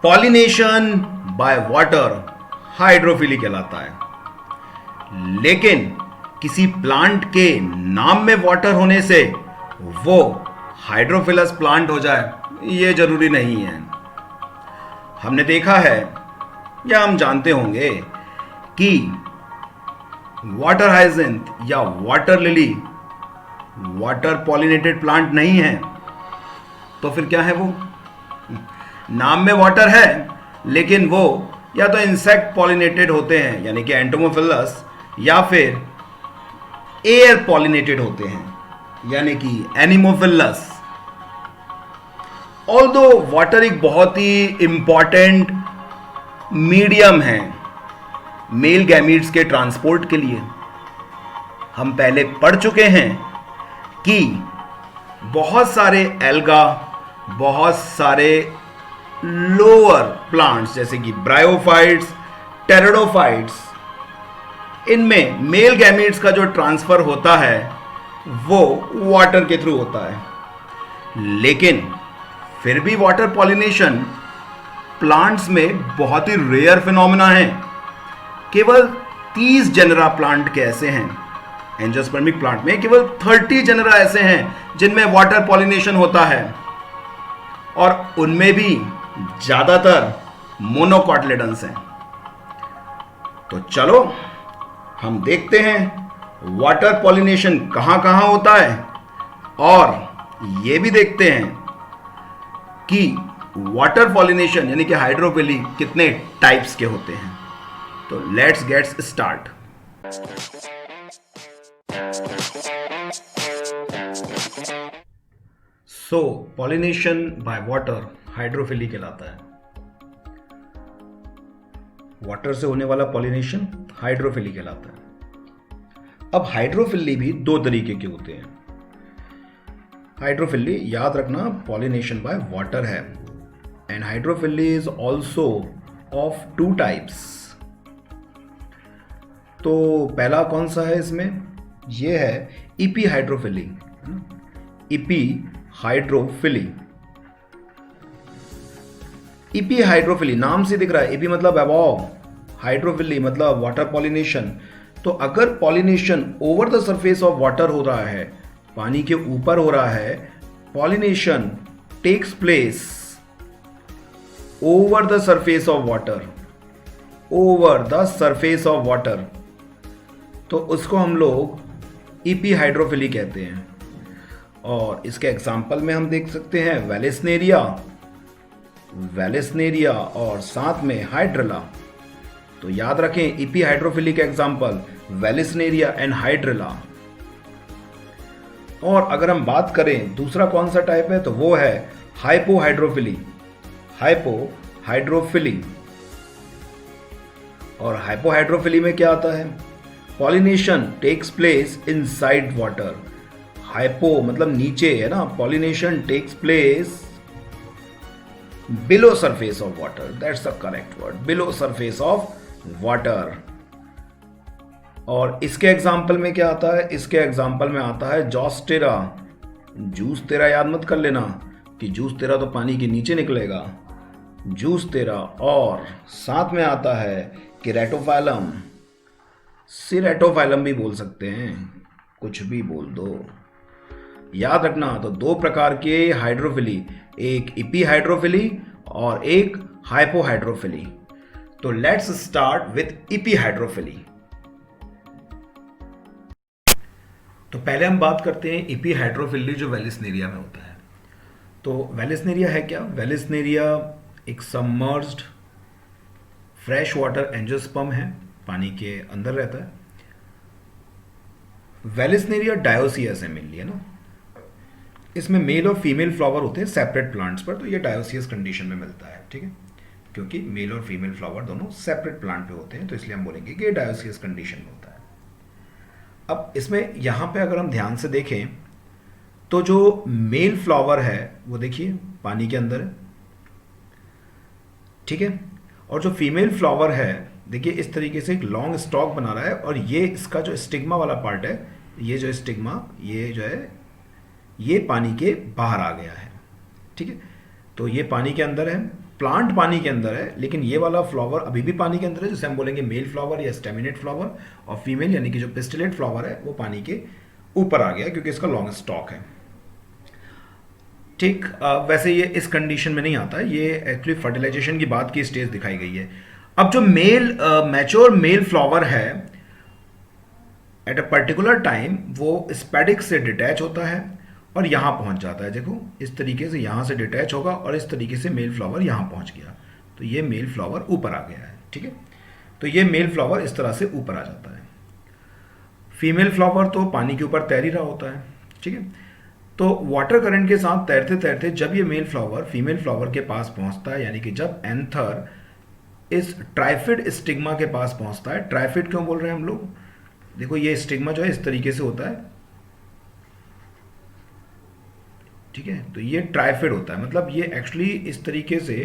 Pollination by water hydrophily कहलाता है। लेकिन किसी प्लांट के नाम में वाटर होने से वो हाइड्रोफिलस प्लांट हो जाए ये जरूरी नहीं है। हमने देखा है या हम जानते होंगे कि वाटर हाइजिंथ या water lily water pollinated plant नहीं है। तो फिर क्या है वो? नाम में वाटर है लेकिन वो या तो इंसेक्ट पॉलिनेटेड होते हैं यानी कि एंटोमोफिलस, या फिर एयर पॉलिनेटेड होते हैं यानी कि एनिमोफिलस। ऑल्दो वाटर एक बहुत ही इंपॉर्टेंट मीडियम है मेल गैमीट्स के ट्रांसपोर्ट के लिए। हम पहले पढ़ चुके हैं कि बहुत सारे एल्गा, बहुत सारे लोअर प्लांट्स जैसे कि ब्रायोफाइट्स, टेरिडोफाइट्स, इनमें मेल गैमीट्स का जो ट्रांसफर होता है वो वाटर के थ्रू होता है। लेकिन फिर भी वाटर पॉलिनेशन प्लांट्स में बहुत ही रेयर फिनोमेना है। केवल 30 जेनरा प्लांट के ऐसे हैं, एंजियोस्पर्मिक प्लांट में केवल 30 जेनरा ऐसे हैं जिनमें वाटर पॉलिनेशन होता है, और उनमें भी ज्यादातर मोनोकॉटिलेडन्स हैं। तो चलो हम देखते हैं वाटर पॉलिनेशन कहां कहां होता है, और यह भी देखते हैं कि वाटर पॉलिनेशन यानी कि हाइड्रोफिली कितने टाइप्स के होते हैं। तो let's get start. So pollination by water hydrophily कहलाता है। वाटर से होने वाला पॉलिनेशन हाइड्रोफिली कहलाता है। अब हाइड्रोफिली भी दो तरीके के होते हैं। हाइड्रोफिली याद रखना पॉलिनेशन बाय वाटर है, and hydrophily is also of 2 types. तो पहला कौन सा है इसमें? यह है epi hydrophily. Epi hydrophily, epi hydrophily नाम से दिख रहा है। इपी मतलब अबव, हाइड्रोफिली मतलब वाटर पॉलिनेशन। तो अगर pollination over the surface of water हो रहा है, पानी के ऊपर हो रहा है, pollination takes place over the surface of water, over the surface of water, तो उसको हम लोग इपी हाइड्रोफिली कहते हैं। और इसके एग्जाम्पल में हम देख सकते हैं वेलिस्नेरिया, वेलिस्नेरिया और साथ में हाइड्रेला। तो याद रखें इपी हाइड्रोफिली के एग्जाम्पल वेलिस्नेरिया एंड हाइड्रेला। और अगर हम बात करें दूसरा कौन सा टाइप है, तो वो है हाइपोहाइड्रोफिली। हाइपोहाइड्रोफिली, और हाइपोहाइड्रोफिली में क्या आता है? Pollination takes place inside water. Hypo मतलब नीचे है ना, pollination takes place below surface of water, that's the correct word, below surface of water. और इसके एग्जाम्पल में क्या आता है? इसके एग्जाम्पल में आता है जॉस्टेरा। जूस तेरा याद मत कर लेना कि जूस तेरा तो पानी के नीचे निकलेगा, जूस तेरा। और साथ में आता है केराटोफाइलम, सिरेटोफाइलम भी बोल सकते हैं, कुछ भी बोल दो। याद रखना तो 2 प्रकार के हाइड्रोफिली, एक इपी हाइड्रोफिली और एक हाइपोहाइड्रोफिली। तो let's start with EP hydrophily. तो पहले हम बात करते हैं इपी हाइड्रोफिली जो वेलिस्नेरिया में होता है। तो वेलिस्नेरिया है क्या? वेलिस्नेरिया एक सबमर्ज्ड फ्रेश वाटर एंजियोस्पर्म है, पानी के अंदर रहता है। वेलिस्नेरिया डायोसियस है मेनली, है ना। इसमें मेल और फीमेल फ्लावर होते हैं सेपरेट प्लांट्स पर, तो ये डायोसियस कंडीशन में मिलता है, ठीक है, क्योंकि मेल और फीमेल फ्लावर दोनों सेपरेट प्लांट पे होते हैं, तो इसलिए हम बोलेंगे कि ये डायोसियस कंडीशन में होता है। अब इसमें यहाँ पे अगर हम ध्यान से देखें तो जो मेल फ्लावर है वो देखिए पानी के अंदर है, ठीक है, और जो फीमेल फ्लावर है देखिए इस तरीके से एक लॉन्ग स्टॉक बना रहा है, और ये इसका जो स्टिग्मा वाला पार्ट है, ये जो स्टिग्मा, ये जो है ये पानी के बाहर आ गया है, ठीक है। तो ये पानी के अंदर है प्लांट पानी के अंदर है, लेकिन ये वाला फ्लावर अभी भी पानी के अंदर है, जिसे हम बोलेंगे मेल फ्लावर या स्टेमिनेट फ्लावर, और फीमेल यानी कि जो पिस्टिलेट फ्लावर है वो पानी के ऊपर आ गया क्योंकि इसका लॉन्ग स्टॉक है। ठीक, वैसे ये इस कंडीशन में नहीं आता है, ये एक्चुअली फर्टिलाइजेशन की बात की स्टेज दिखाई गई है। अब जो मैच्योर मेल फ्लावर है एट अ पर्टिकुलर टाइम वो स्पेडिक्स से डिटैच होता है और यहाँ पहुँच जाता है। देखो इस तरीके से यहाँ से डिटैच होगा और इस तरीके से मेल फ्लावर यहाँ पहुँच गया, तो ये मेल फ्लावर ऊपर आ गया है। ठीक है, तो ये मेल फ्लावर इस तरह से ऊपर आ जाता है। फीमेल फ्लावर तो पानी के ऊपर तैर ही रहा होता है। ठीक है, तो वाटर करंट के साथ तैरते तैरते जब ये मेल फ्लावर फीमेल फ्लावर के पास पहुँचता है, यानी कि जब एंथर इस ट्राइफिड स्टिग्मा के पास पहुँचता है। ट्राइफिड क्यों बोल रहे हैं हम लोग? देखो ये स्टिग्मा जो है इस तरीके से होता है। ठीक है, तो ये ट्राइफिड होता है, मतलब ये एक्चुअली इस तरीके से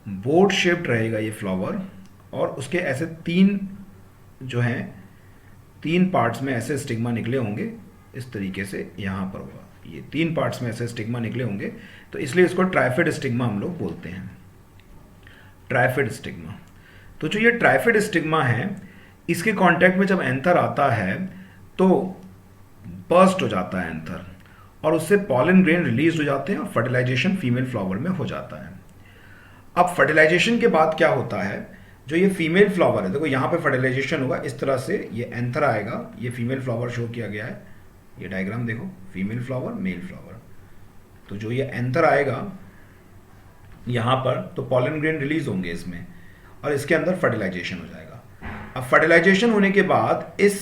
बोर्ड शेप्ड रहेगा ये फ्लावर, और उसके ऐसे तीन जो हैं, तीन पार्ट्स में ऐसे स्टिग्मा निकले होंगे, इस तरीके से यहाँ पर होगा, ये तीन पार्ट्स में ऐसे स्टिग्मा निकले होंगे, तो इसलिए इसको ट्राइफिड स्टिग्मा हम लोग बोलते हैं, ट्राइफिड स्टिग्मा। तो जो ये ट्राइफिड स्टिग्मा है, इसके कांटेक्ट में जब एंथर आता है तो बर्स्ट हो जाता है एंथर, और उससे पॉलन ग्रेन रिलीज हो जाते हैं और फर्टिलाइजेशन फीमेल फ्लावर में हो जाता है। अब फर्टिलाइजेशन के बाद क्या होता है, जो ये फीमेल फ्लावर है, देखो यहाँ पे फर्टिलाइजेशन होगा, इस तरह से ये एंथर आएगा, ये फीमेल फ्लावर शो किया गया है, ये डायग्राम देखो, फीमेल फ्लावर मेल फ्लावर। तो जो ये एंथर आएगा यहाँ पर, तो पॉलन ग्रेन रिलीज होंगे इसमें और इसके अंदर फर्टिलाइजेशन हो जाएगा। अब फर्टिलाइजेशन होने के बाद इस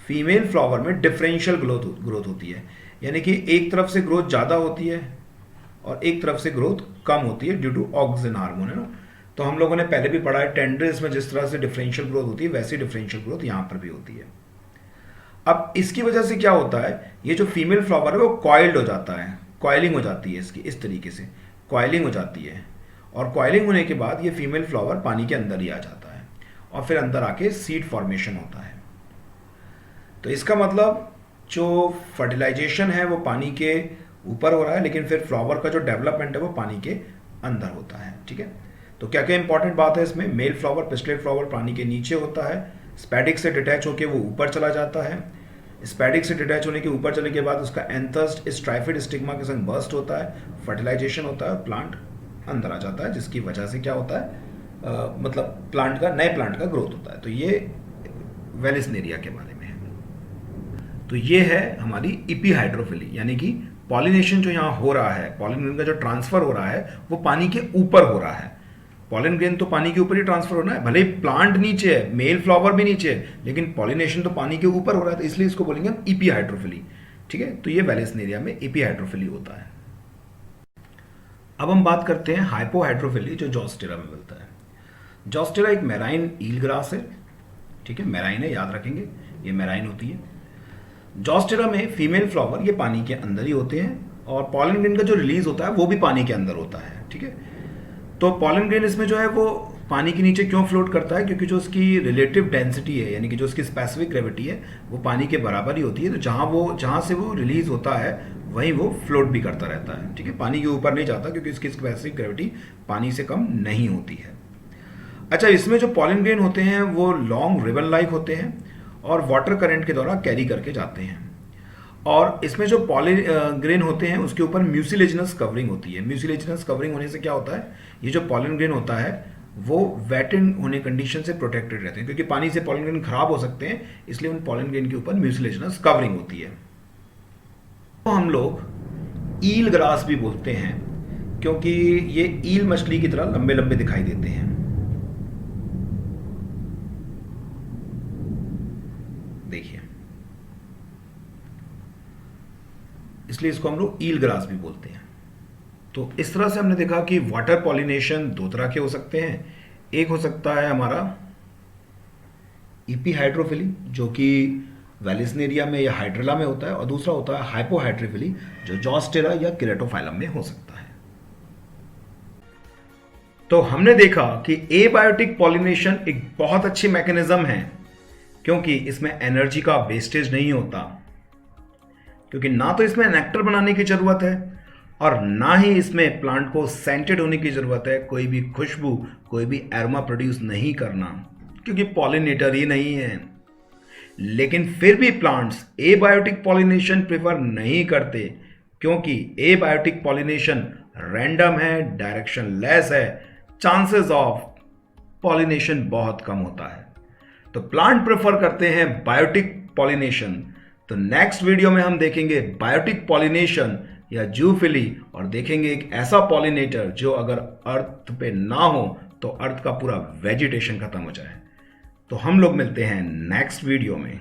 फीमेल फ्लावर में डिफरेंशियल ग्रोथ होती है, यानी कि एक तरफ से ग्रोथ ज़्यादा होती है और एक तरफ से ग्रोथ कम होती है ड्यू टू ऑक्सिन हार्मोन, है ना। तो हम लोगों ने पहले भी पढ़ा है, टेंड्रिल्स में जिस तरह से डिफरेंशियल ग्रोथ होती है वैसी डिफरेंशियल ग्रोथ यहाँ पर भी होती है। अब इसकी वजह से क्या होता है, ये जो फीमेल फ्लावर है वो कॉइल्ड हो जाता है, कॉइलिंग हो जाती है इसकी, इस तरीके से कॉइलिंग हो जाती है, और कॉइलिंग होने के बाद ये फीमेल फ्लावर पानी के अंदर ही आ जाता है और फिर अंदर आके सीड फॉर्मेशन होता है। तो इसका मतलब जो फर्टिलाइजेशन है वो पानी के ऊपर हो रहा है, लेकिन फिर फ्लावर का जो डेवलपमेंट है वो पानी के अंदर होता है। ठीक है, तो क्या क्या इंपॉर्टेंट बात है इसमें, मेल फ्लावर पिस्टिलेट फ्लावर पानी के नीचे होता है, स्पैडिक से डिटैच होकर वो ऊपर चला जाता है, स्पैडिक से डिटैच होने के ऊपर चलने के बाद उसका एंथर्स इस ट्राइफिड स्टिग्मा के संग बर्स्ट होता है, फर्टिलाइजेशन होता है, प्लांट अंदर आ जाता है, जिसकी वजह से क्या होता है, मतलब प्लांट का, नए प्लांट का ग्रोथ होता है। तो ये वेलिस्नेरिया के बारे में है। तो ये है हमारी इपीहाइड्रोफिली, यानी कि पॉलिनेशन जो यहाँ हो रहा है, पॉलन ग्रेन का जो ट्रांसफर हो रहा है वो पानी के ऊपर हो रहा है। पॉलन ग्रेन तो पानी के ऊपर ही ट्रांसफर होना है, भले ही प्लांट नीचे है, मेल फ्लावर भी नीचे है, लेकिन पॉलिनेशन तो पानी के ऊपर हो रहा है, तो इसलिए इसको बोलेंगे हम इपीहाइड्रोफिली। ठीक है, तो ये वेलिस्नेरिया में इपीहाइड्रोफिली होता है। अब हम बात करते हैं हाइपोहाइड्रोफिली, जो जॉस्टेरा में मिलता है। जॉस्टेरा एक मैराइन ईल ग्रास है। ठीक है, मैराइन है, याद रखेंगे, ये मैराइन होती है। जॉस्टेरा में फीमेल फ्लावर ये पानी के अंदर ही होते हैं और पॉलन ग्रेन का जो रिलीज होता है वो भी पानी के अंदर होता है। ठीक है, तो पॉलन ग्रेन इसमें जो है वो पानी के नीचे क्यों फ्लोट करता है, क्योंकि जो उसकी रिलेटिव डेंसिटी है, यानी कि जो उसकी स्पेसिफिक ग्रेविटी है वो पानी के बराबर ही होती है, तो जहाँ से वो रिलीज होता है वहीं वो फ्लोट भी करता रहता है। ठीक है, पानी के ऊपर नहीं जाता क्योंकि उसकी स्पेसिफिक ग्रेविटी पानी से कम नहीं होती है। अच्छा, इसमें जो पॉलन ग्रेन होते हैं वो लॉन्ग रिबन लाइक होते हैं और वाटर करंट के द्वारा कैरी करके जाते हैं, और इसमें जो पॉलन ग्रेन होते हैं उसके ऊपर म्यूसिलेजिनस कवरिंग होती है। म्यूसिलेजिनस कवरिंग होने से क्या होता है, ये जो पॉलन ग्रेन होता है वो वेटेड होने कंडीशन से प्रोटेक्टेड रहते हैं, क्योंकि पानी से पॉलन ग्रेन खराब हो सकते हैं, इसलिए उन पॉलन ग्रेन के ऊपर म्यूसिलेजिनस कवरिंग होती है। तो हम लोग ईल ग्रास भी बोलते हैं क्योंकि ये ईल मछली की तरह लंबे लंबे दिखाई देते हैं। देखिए, इसलिए इसको हम लोग ईल ग्रास भी बोलते हैं। तो इस तरह से हमने देखा कि वाटर पॉलिनेशन दो तरह के हो सकते हैं। एक हो सकता है हमारा इपीहाइड्रोफिली, जो कि वेलिस्नेरिया में या हाइड्रेला में होता है, और दूसरा होता है हाइपोहाइड्रोफिली, जो जॉस्टेरा या केरेटोफाइलम में हो सकता है। तो हमने देखा कि एबायोटिक पॉलिनेशन एक बहुत अच्छी मैकेनिज्म है, क्योंकि इसमें एनर्जी का वेस्टेज नहीं होता, क्योंकि ना तो इसमें नेक्टर बनाने की जरूरत है और ना ही इसमें प्लांट को सेंटेड होने की ज़रूरत है, कोई भी खुशबू, कोई भी एरोमा प्रोड्यूस नहीं करना, क्योंकि पॉलिनेटर ही नहीं है। लेकिन फिर भी प्लांट्स एबायोटिक पॉलिनेशन प्रेफर नहीं करते, क्योंकि एबायोटिक पॉलिनेशन रैंडम है, डायरेक्शन लेस है, चांसेस ऑफ पॉलिनेशन बहुत कम होता है। तो प्लांट प्रेफर करते हैं बायोटिक पॉलिनेशन। तो नेक्स्ट वीडियो में हम देखेंगे बायोटिक पॉलिनेशन या जूफिली, और देखेंगे एक ऐसा पॉलिनेटर जो अगर अर्थ पे ना हो तो अर्थ का पूरा वेजिटेशन खत्म हो जाए। तो हम लोग मिलते हैं नेक्स्ट वीडियो में।